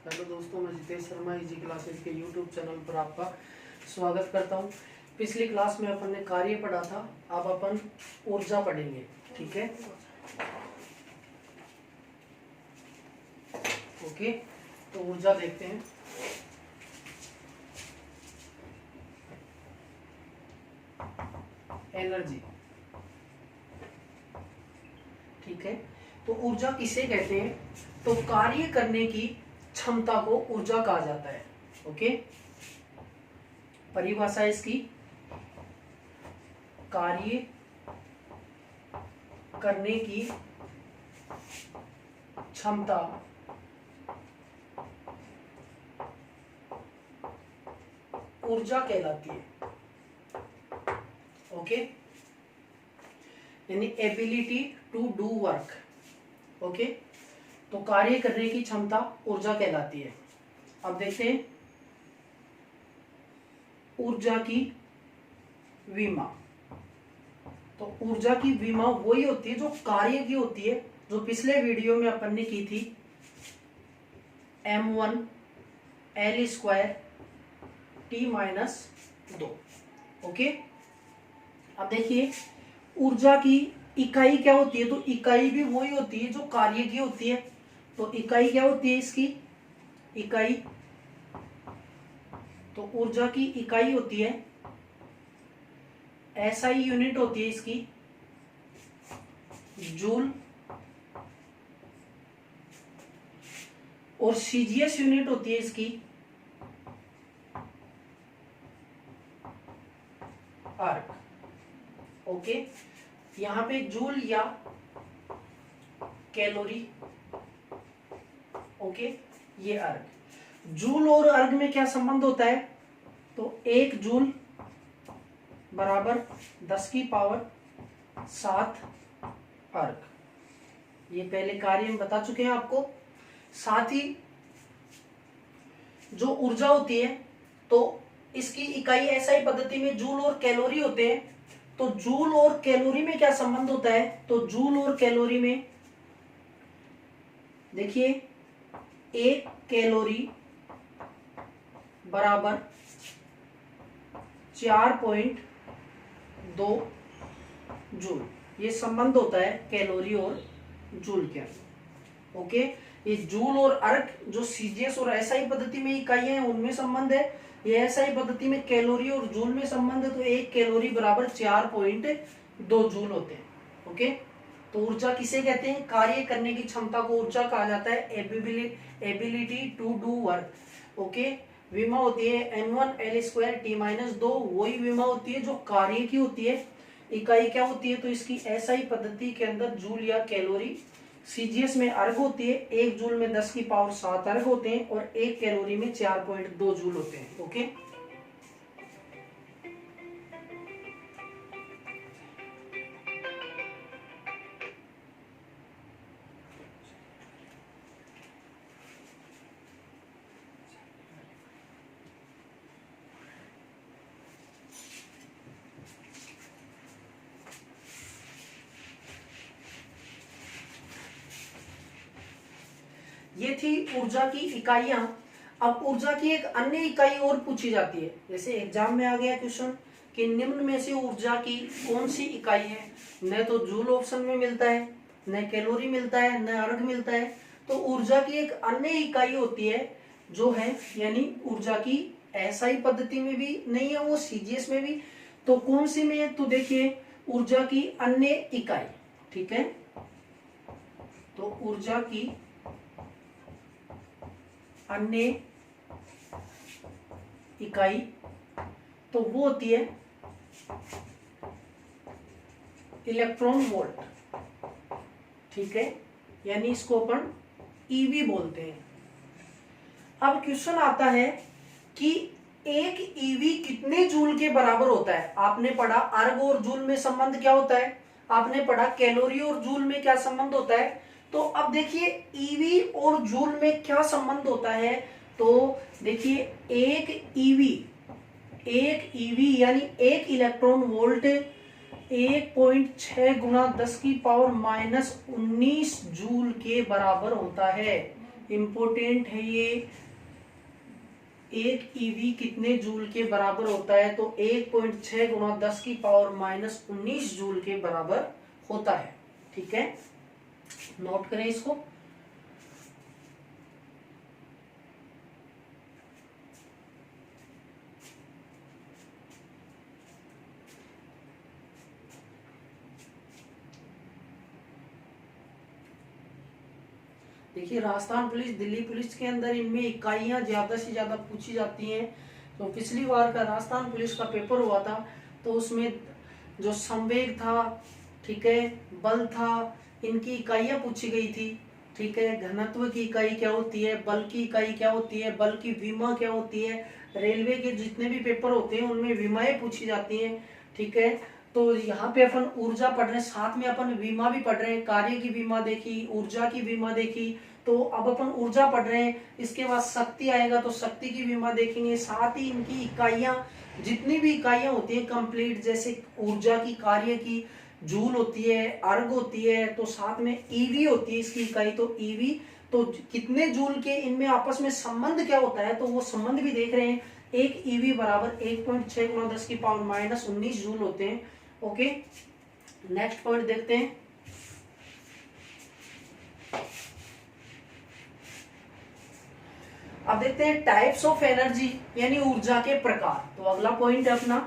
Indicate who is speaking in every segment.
Speaker 1: Hello दोस्तों, मैं Jitesh Sharma easy classes के यूट्यूब चैनल पर आपका स्वागत करता हूं। पिछली क्लास में अपन ने कार्य पढ़ा था, अब अपन ऊर्जा पढ़ेंगे। ठीक है, ओके। तो ऊर्जा देखते हैं। एनर्जी, ठीक है। तो ऊर्जा किसे कहते हैं? तो कार्य करने की क्षमता को ऊर्जा कहा जाता है। ओके, परिभाषा इसकी, कार्य करने की क्षमता ऊर्जा कहलाती है। ओके, यानी ability to do work. Okay, तो कार्य करने की क्षमता ऊर्जा कहलाती है। अब देखते हैं ऊर्जा की विमा। तो ऊर्जा की विमा वही होती है जो कार्य की होती है, जो पिछले वीडियो में अपन ने की थी, m1l² t-2। ओके, अब देखिए ऊर्जा की इकाई क्या होती है? तो इकाई भी वही होती है जो कार्य की होती है। तो इकाई क्या होती है इसकी? इकाई, तो ऊर्जा की इकाई होती है, एसआई यूनिट होती है इसकी जूल, और सीजीएस यूनिट होती है इसकी अर्क। ओके, यहां पे जूल या कैलोरी, ओके, ये अर्ग। जूल और अर्ग में क्या संबंध होता है? तो 1 जूल बराबर 10⁻⁷ अर्ग। ये पहले कार्य हम बता चुके हैं आपको। साथ ही जो ऊर्जा होती है, तो इसकी इकाई एसआई पद्धति में जूल और कैलोरी होते हैं। तो जूल और कैलोरी में क्या संबंध होता है? तो जूल और कैलोरी में देखिए 1 कैलोरी बराबर 4.2 जूल। ये संबंध होता है कैलोरी और जूल के अंदर। ओके, ये जूल और अर्क जो सीजीएस और एसआई पद्धति में इकाइयां हैं उनमें संबंध है। ये एसआई पद्धति में कैलोरी और जूल में संबंध है। तो 1 कैलोरी बराबर 4.2 जूल होते हैं। ओके, तो ऊर्जा किसे कहते हैं? कार्य करने की क्षमता को ऊर्जा कहा जाता है, ability to do work. Okay, विमा होती है m1l² t-2, वही विमा होती है जो कार्य की होती है। इकाई क्या होती है? तो इसकी एसआई पद्धति के अंदर जूल या कैलोरी, सीजीएस में अर्ग होती है, 1 जूल में 10⁻⁷ अर्ग होते हैं और 1 कैलोरी में 4.2 जूल होते हैं। ओके, ये थी ऊर्जा की इकाइयां। अब ऊर्जा की एक अन्य इकाई और पूछी जाती है। जैसे एग्जाम में आ गया क्वेश्चन कि निम्न में से ऊर्जा की कौन सी इकाई है? न तो जूल ऑप्शन में मिलता है, न कैलोरी मिलता है, न अर्ग मिलता है। तो ऊर्जा की एक अन्य इकाई होती है जो है, यानी ऊर्जा की एसआई पद्धति में भी नहीं है, वो सीजीएस में भी। तो कौन सी में है? तो देखिए ऊर्जा की अन्य इकाई, ठीक है। तो ऊर्जा की अन्य इकाई तो वो होती है इलेक्ट्रॉन वोल्ट, ठीक है, यानी इसको अपन ईवी बोलते हैं। अब क्वेश्चन आता है कि एक ईवी कितने जूल के बराबर होता है? आपने पढ़ा अर्ग और जूल में संबंध क्या होता है, आपने पढ़ा कैलोरी और जूल में क्या संबंध होता है। तो अब देखिए ईवी और जूल में क्या संबंध होता है। तो देखिए एक ईवी यानी 1 इलेक्ट्रॉन वोल्ट 1.6 × 10⁻⁻19 जूल के बराबर होता है। इम्पोर्टेंट है ये। 1 ईवी कितने जूल के बराबर होता है? तो 1.6 गुणा 10 की पावर माइनस 19 जूल के बराबर होता है। ठीक है, नोट करें इसको। देखिए, राजस्थान पुलिस, दिल्ली पुलिस के अंदर इनमें इकाइयां ज्यादा से ज्यादा पूछी जाती हैं। तो पिछली बार का राजस्थान पुलिस का पेपर हुआ था, तो उसमें जो संवेग था, ठीक है, बल था, इनकी इकाइयां पूछी गई थी। ठीक है, घनत्व की इकाई क्या होती है, बल की इकाई क्या होती है, बल की विमा क्या होती है। रेलवे के जितने भी पेपर होते हैं उनमें विमाएं पूछी जाती हैं। ठीक है, तो यहाँ पे अपन ऊर्जा पढ़ रहे हैं, साथ में अपन विमा भी पढ़ रहे हैं। कार्य की विमा देखी, ऊर्जा की विमा देखी, तो अब अपन ऊर्जा पढ़ रहे हैं। इसके बाद शक्ति आएगा तो शक्ति की विमा देखेंगे। साथ ही इनकी इकाइयां, जितनी भी इकाइयां होती है कंप्लीट, जैसे ऊर्जा की, कार्य की जूल होती है, अर्ग होती है, तो साथ में ईवी होती है इसकी इकाई, तो ईवी, तो कितने जूल के इनमें आपस में संबंध क्या होता है, तो वो संबंध भी देख रहे हैं। 1 ईवी बराबर 1.6 गुणा 10 की पावर माइनस 19 जूल होते हैं। ओके, नेक्स्ट पॉइंट देखते हैं। अब देखते हैं टाइप्स ऑफ एनर्जी, यानी ऊर्जा के प्रकार। तो अगला पॉइंट है अपना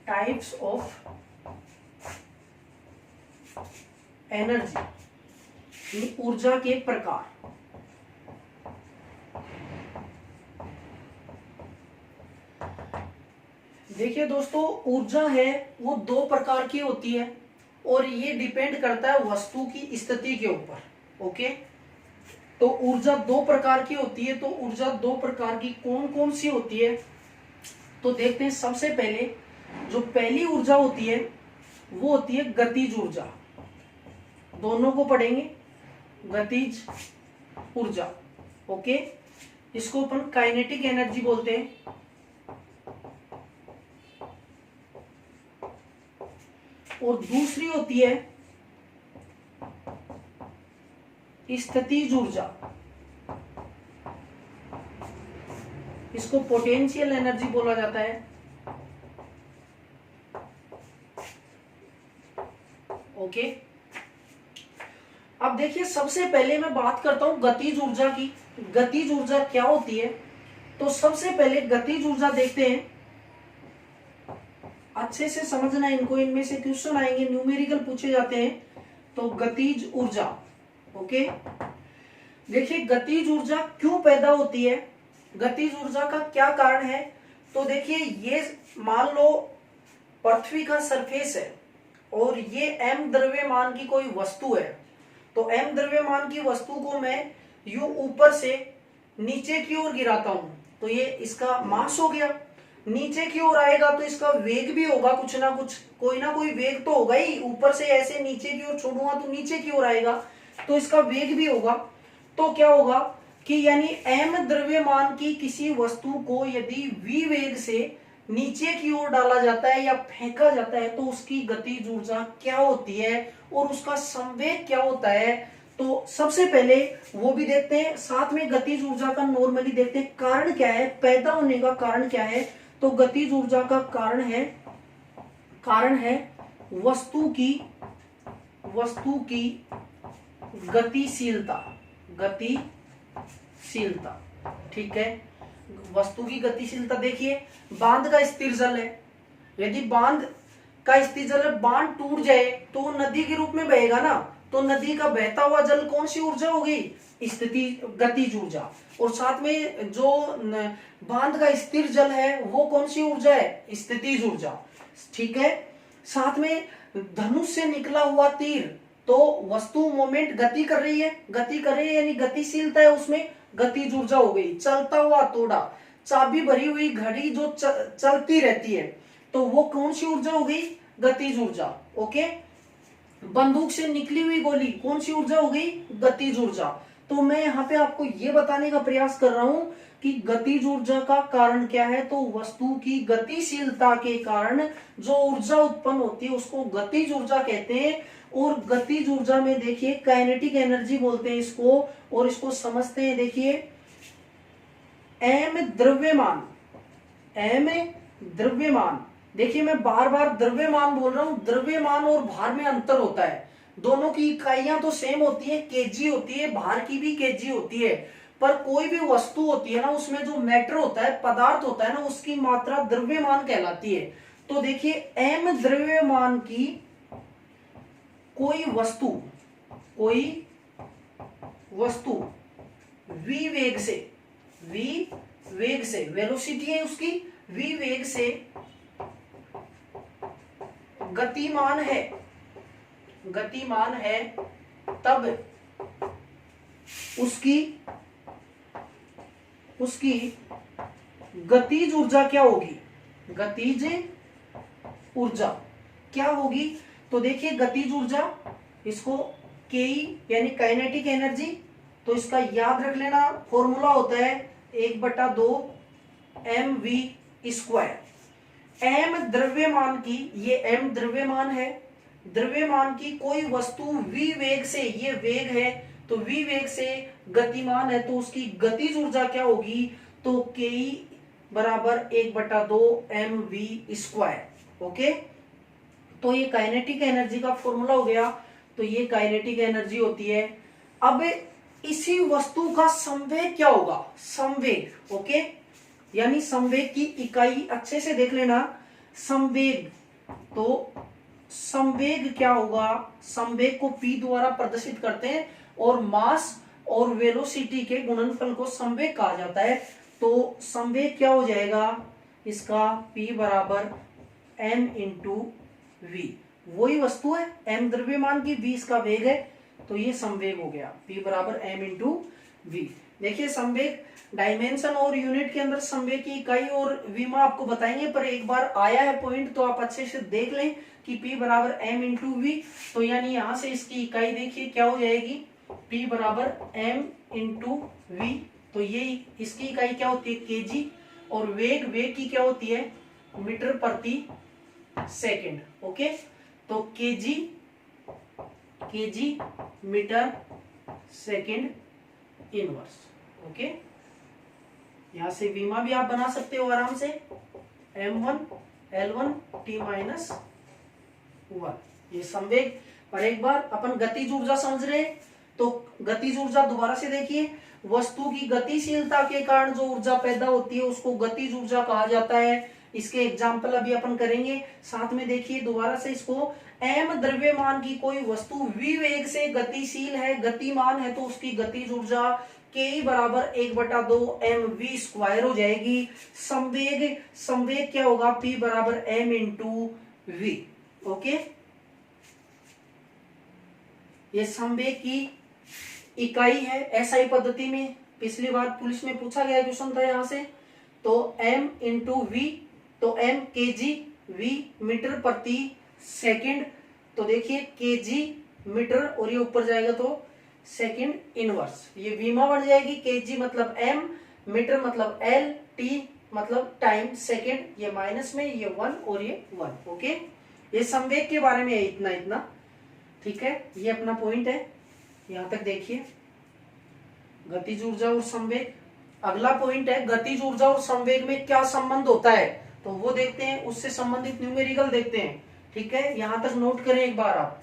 Speaker 1: टाइप्स ऑफ एनर्जी, ऊर्जा के प्रकार। देखिए दोस्तों, ऊर्जा है वो 2 प्रकार की होती है, और ये डिपेंड करता है वस्तु की स्थिति के ऊपर। ओके, तो ऊर्जा 2 प्रकार की होती है। तो ऊर्जा 2 प्रकार की कौन कौन सी होती है, तो देखते हैं। सबसे पहले जो पहली ऊर्जा होती है वो होती है गतिज ऊर्जा। दोनों को पढ़ेंगे, गतिज ऊर्जा। ओके, इसको अपन काइनेटिक एनर्जी बोलते हैं। और दूसरी होती है स्थितिज ऊर्जा, इसको पोटेंशियल एनर्जी बोला जाता है। ओके, अब देखिए, सबसे पहले मैं बात करता हूं गतिज ऊर्जा की। गतिज ऊर्जा क्या होती है, तो सबसे पहले गतिज ऊर्जा देखते हैं। अच्छे से समझना इनको, इनमें से क्वेश्चन आएंगे, न्यूमेरिकल पूछे जाते हैं। तो गतिज ऊर्जा, ओके, देखिए गतिज ऊर्जा क्यों पैदा होती है, गतिज ऊर्जा का क्या कारण है। तो देखिए, ये मान लो पृथ्वी का सरफेस है, और ये m द्रव्यमान की कोई वस्तु है। तो m द्रव्यमान की वस्तु को मैं यूं ऊपर से नीचे की ओर गिराता हूं, तो ये इसका मास हो गया। नीचे की ओर आएगा तो इसका वेग भी होगा, कुछ ना कुछ, कोई ना कोई वेग तो होगा ही। ऊपर से ऐसे नीचे की ओर छोड़ूंगा तो नीचे की ओर आएगा, तो इसका वेग भी होगा। तो क्या होगा कि यानी m द्रव्यमान की किसी वस्तु को यदि v वेग से नीचे की ओर डाला जाता है या फेंका जाता है, तो उसकी गतिज ऊर्जा क्या होती है और उसका संवेग क्या होता है। तो सबसे पहले वो भी देखते हैं, साथ में गतिज ऊर्जा का नॉर्मली देखते हैं कारण क्या है, पैदा होने का कारण क्या है। तो गतिज ऊर्जा का कारण है वस्तु की गतिशीलता। ठीक है, वस्तु की गतिशीलता। देखिए, बांध का स्थिर जल है, यदि बांध का स्थिर जल, बांध टूट जाए तो नदी के रूप में बहेगा ना, तो नदी का बहता हुआ जल कौन सी ऊर्जा हो गई, गतिज ऊर्जा। और साथ में जो बांध का स्थिर जल है वो कौन सी ऊर्जा है, स्थितिज ऊर्जा। ठीक है, साथ में धनुष से निकला हुआ तीर, तो वस्तु मोमेंट गति कर रही है, यानी गतिशीलता है, उसमें गतिज ऊर्जा हो गई। चलता हुआ तोड़ा, चाबी भरी हुई घड़ी जो चलती रहती है, तो वो कौन सी ऊर्जा हो गई, गतिज ऊर्जा। ओके, बंदूक से निकली हुई गोली कौन सी ऊर्जा हो गई, गतिज ऊर्जा। तो मैं यहाँ पे आपको ये बताने का प्रयास कर रहा हूं कि गतिज ऊर्जा का कारण क्या है। तो वस्तु की गतिशीलता के कारण जो ऊर्जा उत्पन्न होती है उसको गतिज ऊर्जा कहते हैं। और गतिज ऊर्जा में देखिए काइनेटिक एनर्जी बोलते हैं इसको, और इसको समझते हैं देखिए m द्रव्यमान, m द्रव्यमान। देखिए मैं बार बार द्रव्यमान बोल रहा हूं, द्रव्यमान और भार में अंतर होता है, दोनों की इकाइयां तो सेम होती है, केजी होती है, भार की भी केजी होती है, पर कोई भी वस्तु होती है ना उसमें जो मैटर होता है, पदार्थ होता है ना, उसकी मात्रा द्रव्यमान कहलाती है। तो देखिए m द्रव्यमान की कोई वस्तु v वेग से वेलोसिटी है उसकी, v वेग से गतिमान है तब उसकी गतिज ऊर्जा क्या होगी, गतिज ऊर्जा क्या होगी। तो देखिए गतिज ऊर्जा, इसको के यानी काइनेटिक एनर्जी, तो इसका याद रख लेना फॉर्मूला होता है 1/2 mv²। m द्रव्यमान की, ये m द्रव्यमान है, द्रव्यमान की कोई वस्तु v वेग से, ये वेग है तो v वेग से गतिमान है, तो उसकी गतिज ऊर्जा क्या होगी, तो k बराबर 1/2 mv²। ओके, तो ये काइनेटिक एनर्जी का फॉर्मूला हो गया, तो ये काइनेटिक एनर्जी होती है। अब इसी वस्तु का संवेग क्या होगा, संवेग। ओके, यानी संवेग की इकाई अच्छे से देख लेना, संवेग, तो संवेग क्या होगा, संवेग को p द्वारा प्रदर्शित करते हैं और मास और वेलोसिटी के गुणनफल को संवेग कहा जाता है। तो संवेग क्या हो जाएगा इसका, p बराबर m इंटू v, वही वस्तु है m द्रव्यमान की, v इसका वेग है, तो ये संवेग हो गया, p बराबर m इंटू v। देखिए संवेग डायमेंशन और यूनिट के अंदर संवेग की इकाई और विमा आपको बताएंगे, पर एक बार आया है पॉइंट तो आप अच्छे से देख लें कि p बराबर m इंटू वी। तो यानी यहां से इसकी इकाई देखिए क्या हो जाएगी, p बराबर m इंटू वी, तो ये इसकी इकाई क्या होती है केजी, और वेग की क्या होती है मीटर प्रति सेकेंड। ओके, तो KG meter second inverse. Okay, यहां से विमा भी आप बना सकते हो आराम से, m1 L1 t-1, ये संवेग। पर एक बार अपन गतिज ऊर्जा समझ रहे हैं, तो गतिज ऊर्जा दोबारा से देखिए, वस्तु की गतिशीलता के कारण जो ऊर्जा पैदा होती है उसको गतिज ऊर्जा कहा जाता है। इसके एग्जाम्पल अभी अपन करेंगे, साथ में देखिए दोबारा से इसको, m द्रव्यमान की कोई वस्तु v वेग से गतिशील है, गतिमान है, तो उसकी गतिज ऊर्जा k बराबर 1/2 mv² हो जाएगी। संवेग क्या होगा, p बराबर m इंटू v। ओके, ये संवेग की इकाई है एसआई पद्धति में, पिछली बार पुलिस में पूछा गया क्वेश्चन था यहां से। तो m इंटू वी, तो m केजी, v मीटर प्रति सेकंड, तो देखिए केजी मीटर और ये ऊपर जाएगा तो सेकंड इनवर्स, ये वीमा बन जाएगी, केजी मतलब m, मीटर मतलब l, t मतलब टाइम सेकंड, ये माइनस में ये 1 और ये 1। ओके, ये संवेग के बारे में है इतना। ठीक है, ये अपना पॉइंट है, यहां तक देखिए गतिज ऊर्जा और संवेग। अगला पॉइंट है गतिज ऊर्जा और संवेग में क्या संबंध होता है, तो वो देखते हैं, उससे संबंधित न्यूमेरिकल देखते हैं। ठीक है, यहां तक नोट करें एक बार आप।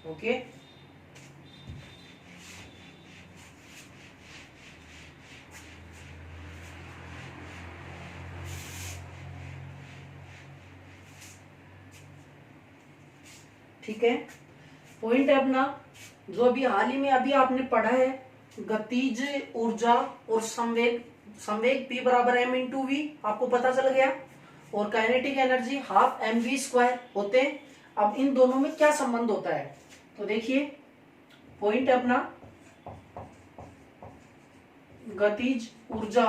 Speaker 1: ओके, ठीक है, पॉइंट है अपना जो अभी हाल ही में अभी आपने पढ़ा है, गतिज ऊर्जा और संवेग। संवेग p बराबर m इंटू वी आपको पता चल गया, और kinetic energy half m v square होते हैं। अब इन दोनों में क्या संबंध होता है, तो देखिए पॉइंट है अपना, गतिज ऊर्जा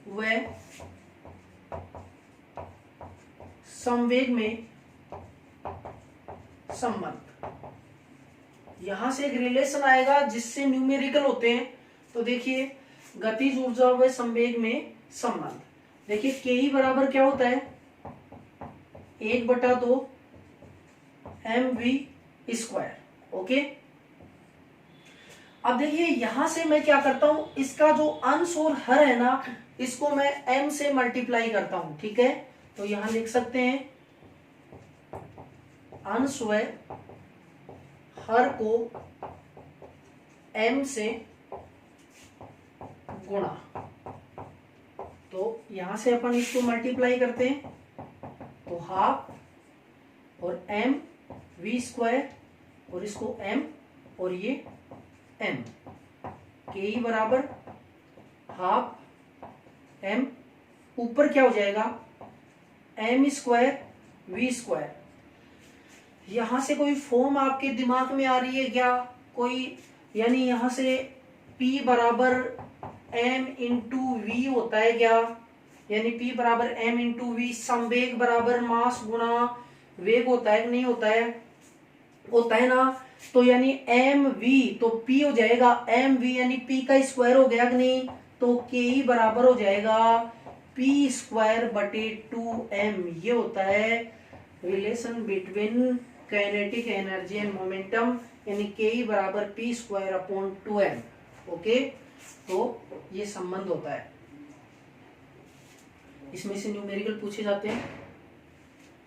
Speaker 1: व संवेग में संबंध। यहां से एक रिलेशन आएगा जिससे न्यूमेरिकल होते हैं। तो देखिए गतिज ऊर्जा व संवेग में संबंध, देखिए के ई बराबर क्या होता है, 1/2 mv स्क्वायर। ओके, अब देखिए यहां से मैं क्या करता हूं, इसका जो अंश और हर है ना, इसको मैं m से मल्टीप्लाई करता हूं। ठीक है, तो यहां लिख सकते हैं अंश व हर को m से गुणा। तो यहां से अपन इसको मल्टीप्लाई करते हैं, तो हाफ और m v स्क्वायर और इसको m और ये m, के ई बराबर हाफ m, ऊपर क्या हो जाएगा m स्क्वायर v स्क्वायर। यहां से कोई फॉर्म आपके दिमाग में आ रही है क्या कोई, यानी यहां से p बराबर m इंटू वी होता है क्या, यानी p बराबर m इंटू वी, संवेग बराबर मास गुणा वेग होता है कि नहीं होता है, होता है ना। तो यानी एम वी, तो p हो जाएगा एम वी, यानी p का स्क्वायर हो गया कि नहीं, तो के ई बराबर हो जाएगा p स्क्वायर बटे 2m। ये होता है relation between kinetic energy and momentum, यानी के ई बराबर p square upon 2m। Okay, तो ये संबंध होता है, इसमें से न्यूमेरिकल पूछे जाते हैं।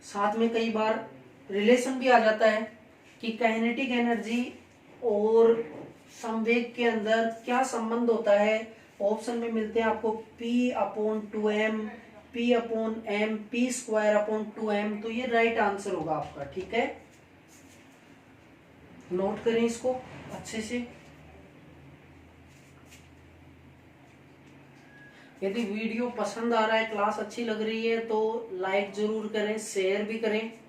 Speaker 1: साथ में कई बार रिलेशन भी आ जाता है कि काइनेटिक एनर्जी और संवेग के अंदर क्या संबंध होता है। ऑप्शन में मिलते हैं आपको p upon 2m, p upon m, p square upon 2m। तो ये राइट आंसर होगा आपका। ठीक है, नोट करें इसको अच्छे से। यदि वीडियो पसंद आ रहा है, क्लास अच्छी लग रही है, तो लाइक जरूर करें, शेयर भी करें।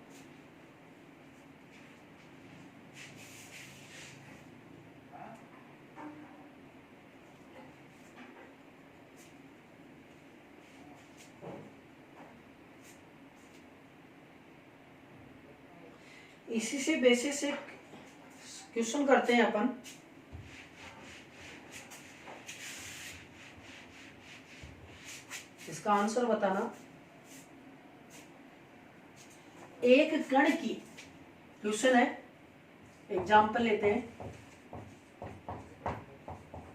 Speaker 1: इसी से बेसिस से क्वेश्चन करते हैं अपन। इसका आंसर बताना। एक कण की, क्वेश्चन है, एग्जाम्पल लेते हैं।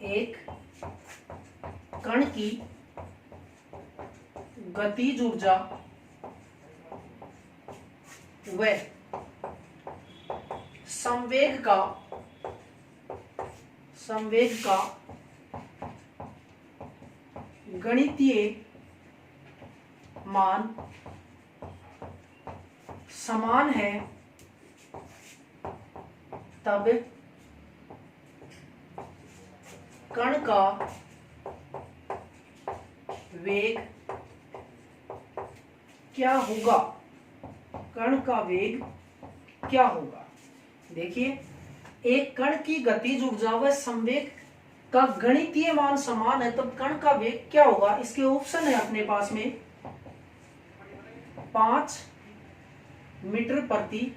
Speaker 1: एक कण की गतिज ऊर्जा व संवेग का गणितीय मान समान है, तब कण का वेग क्या होगा, कण का वेग क्या होगा। देखिए एक कण की गतिज ऊर्जा व संवेग का गणितीय मान समान है, तब कण का वेग क्या होगा। इसके ऑप्शन है अपने पास में 5 मीटर प्रति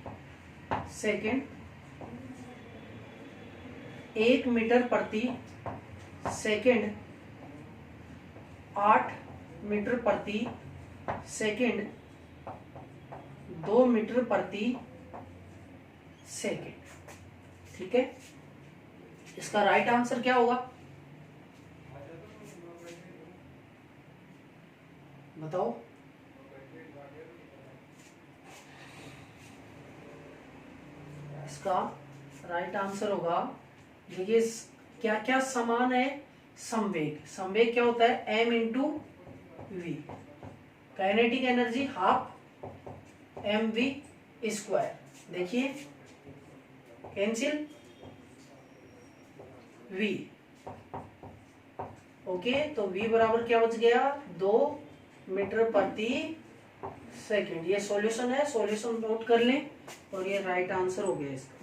Speaker 1: सेकंड, 1 मीटर प्रति सेकंड, 8 मीटर प्रति सेकंड, 2 मीटर प्रति सेकंड। ठीक है, इसका राइट आंसर क्या होगा बताओ। इसका राइट आंसर होगा, देखिए क्या क्या समान है, संवेग। संवेग क्या होता है m into v, kinetic energy half m v square. देखिए कैंसिल v। ओके, तो v बराबर क्या बच गया 2 मीटर प्रति सेकंड। ये सॉल्यूशन है, सॉल्यूशन नोट कर लें और ये राइट आंसर हो गया इसका।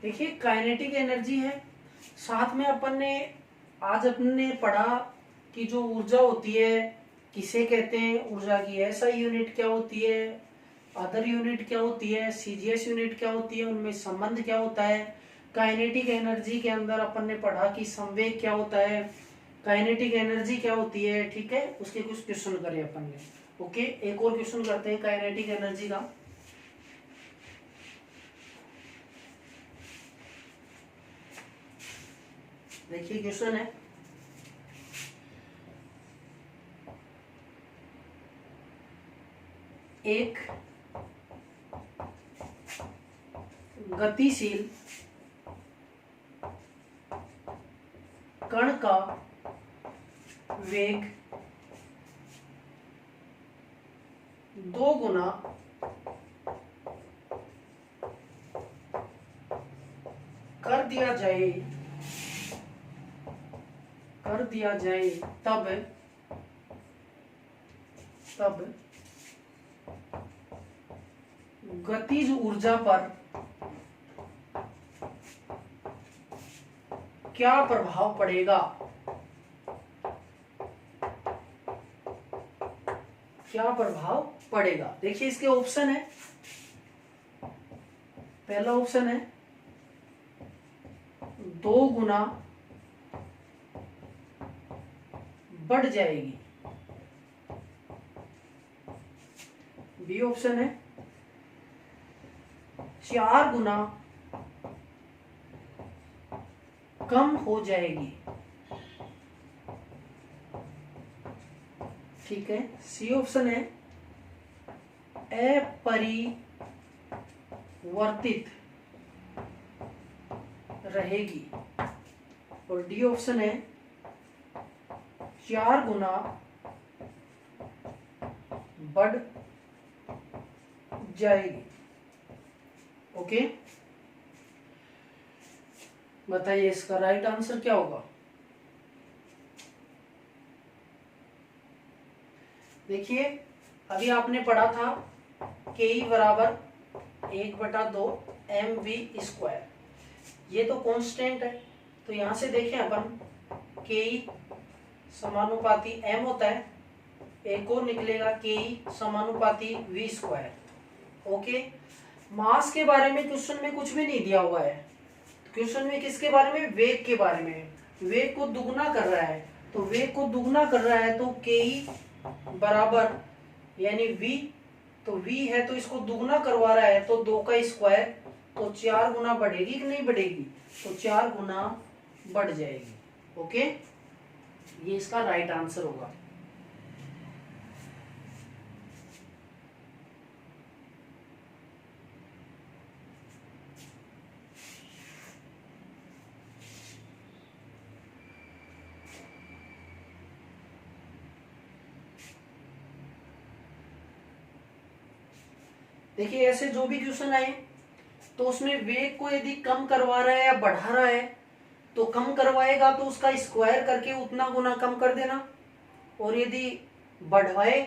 Speaker 1: देखिए काइनेटिक एनर्जी है, साथ में अपन ने आज अपने पढ़ा कि जो ऊर्जा होती है किसे कहते हैं, ऊर्जा की एसआई यूनिट क्या होती है, अदर यूनिट क्या होती है, सीजीएस यूनिट क्या होती है, उनमें संबंध क्या होता है। काइनेटिक एनर्जी के अंदर अपन ने पढ़ा कि संवेग क्या होता है, काइनेटिक एनर्जी क्या होती है, ठीक है। उसके कुछ क्वेश्चन करे अपन ने। ओके, एक और क्वेश्चन करते हैं काइनेटिक एनर्जी का। देखिए क्वेश्चन है, एक गतिशील कण का वेग 2 गुना कर दिया जाए तब गतिज ऊर्जा पर क्या प्रभाव पड़ेगा। देखिए इसके ऑप्शन है, पहला ऑप्शन है 2 गुना बढ़ जाएगी, बी ऑप्शन है 4 गुना कम हो जाएगी, ठीक है। सी ऑप्शन है अपरिवर्तित रहेगी, और डी ऑप्शन है 4 गुना बढ़ जाएगी। ओके, बताइए इसका राइट आंसर क्या होगा। देखिए अभी आपने पढ़ा था के बराबर 1/2 mv², ये तो कांस्टेंट है, तो यहां से देखें अपन के समानुपाती m होता है, एक और निकलेगा के समानुपाती v²। ओके, मास के बारे में क्वेश्चन में कुछ भी नहीं दिया हुआ है, क्वेश्चन में किसके बारे में, वेग के बारे में। वेग को दुगना कर रहा है, तो वेग को दुगना कर रहा है तो के बराबर यानी v, तो v है तो इसको दुगना करवा रहा है तो 2 का स्क्वायर, तो 4 गुना बढ़ेगी कि नहीं बढ़ेगी, तो 4 गुना बढ़ जाएगी। ओके, ये इसका राइट आंसर होगा। देखिए ऐसे जो भी क्वेश्चन आए तो उसमें वेग को यदि कम करवा रहा है या बढ़ा रहा है, तो कम करवाएगा तो उसका स्क्वायर करके उतना गुना कम कर देना, और यदि बढ़वाए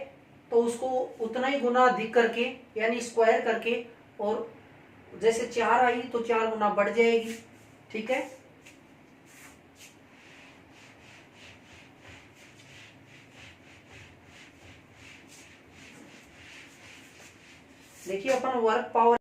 Speaker 1: तो उसको उतना ही गुना अधिक करके यानी स्क्वायर करके, और जैसे 4 आई तो 4 गुना बढ़ जाएगी, ठीक है। देखिए अपन वर्क पावर